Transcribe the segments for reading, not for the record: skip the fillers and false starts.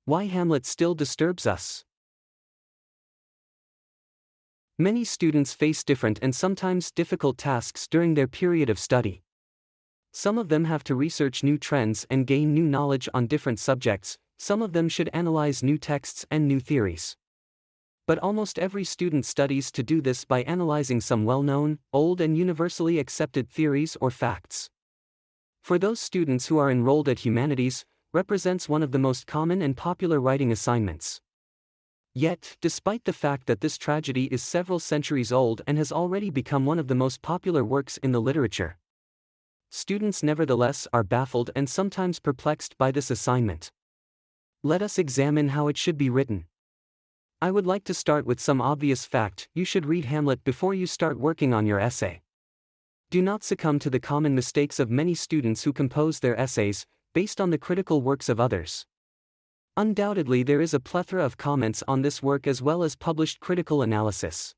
Why Hamlet still disturbs us. Many students face different and sometimes difficult tasks during their period of study. Some of them have to research new trends and gain new knowledge on different subjects, some of them should analyze new texts and new theories. But almost every student studies to do this by analyzing some well-known, old and universally accepted theories or facts. For those students who are enrolled at humanities, represents one of the most common and popular writing assignments. Yet, despite the fact that this tragedy is several centuries old and has already become one of the most popular works in the literature, students nevertheless are baffled and sometimes perplexed by this assignment. Let us examine how it should be written. I would like to start with some obvious fact: you should read Hamlet before you start working on your essay. Do not succumb to the common mistakes of many students who compose their essays based on the critical works of others. Undoubtedly, there is a plethora of comments on this work as well as published critical analysis.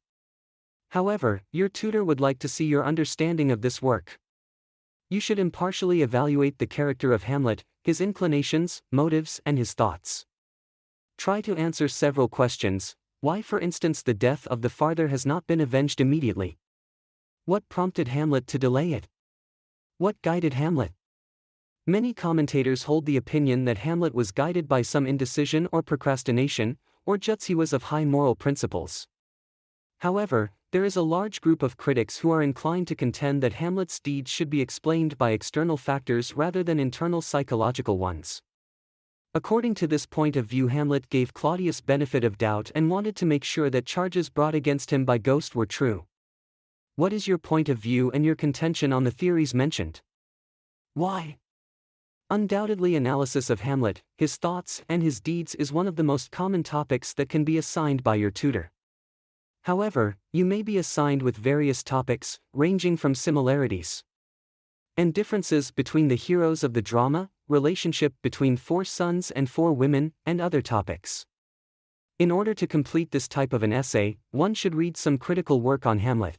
However, your tutor would like to see your understanding of this work. You should impartially evaluate the character of Hamlet, his inclinations, motives, and his thoughts. Try to answer several questions. Why, for instance, the death of the father has not been avenged immediately? What prompted Hamlet to delay it? What guided Hamlet? Many commentators hold the opinion that Hamlet was guided by some indecision or procrastination, or just he was of high moral principles. However, there is a large group of critics who are inclined to contend that Hamlet's deeds should be explained by external factors rather than internal psychological ones. According to this point of view, Hamlet gave Claudius benefit of doubt and wanted to make sure that charges brought against him by ghost were true. What is your point of view and your contention on the theories mentioned? Why? Undoubtedly, analysis of Hamlet, his thoughts, and his deeds is one of the most common topics that can be assigned by your tutor. However, you may be assigned with various topics, ranging from similarities and differences between the heroes of the drama, relationship between 4 sons and 4 women, and other topics. In order to complete this type of an essay, one should read some critical work on Hamlet.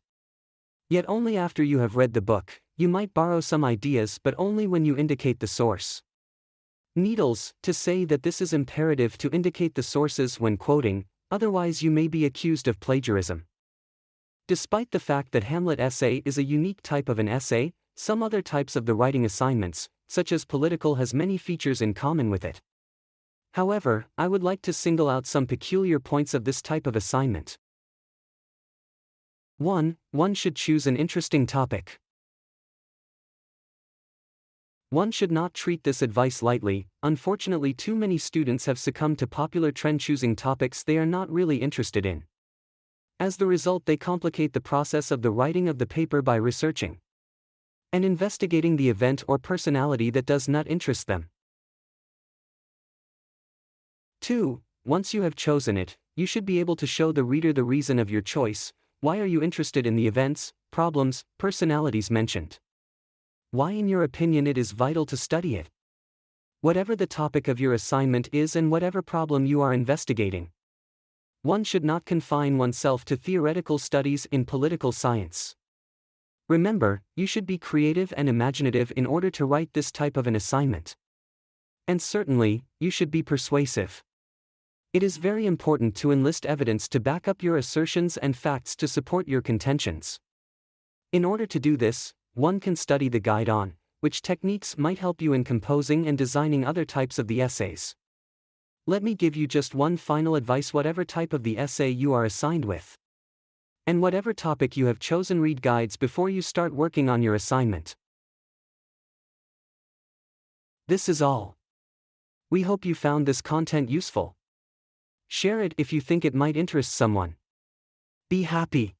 Yet only after you have read the book, you might borrow some ideas, but only when you indicate the source. Needles, to say that this is imperative to indicate the sources when quoting, otherwise you may be accused of plagiarism. Despite the fact that Hamlet essay is a unique type of an essay, some other types of the writing assignments, such as political, has many features in common with it. However, I would like to single out some peculiar points of this type of assignment. 1. One should choose an interesting topic. One should not treat this advice lightly. Unfortunately, too many students have succumbed to popular trend, choosing topics they are not really interested in. As the result, they complicate the process of the writing of the paper by researching and investigating the event or personality that does not interest them. 2. Once you have chosen it, you should be able to show the reader the reason of your choice. Why are you interested in the events, problems, personalities mentioned? Why, in your opinion, it is vital to study it? Whatever the topic of your assignment is and whatever problem you are investigating, one should not confine oneself to theoretical studies in political science. Remember, you should be creative and imaginative in order to write this type of an assignment. And certainly, you should be persuasive. It is very important to enlist evidence to back up your assertions and facts to support your contentions. In order to do this, one can study the guide on which techniques might help you in composing and designing other types of the essays. Let me give you just one final advice: whatever type of the essay you are assigned with, and whatever topic you have chosen, read guides before you start working on your assignment. This is all. We hope you found this content useful. Share it if you think it might interest someone. Be happy.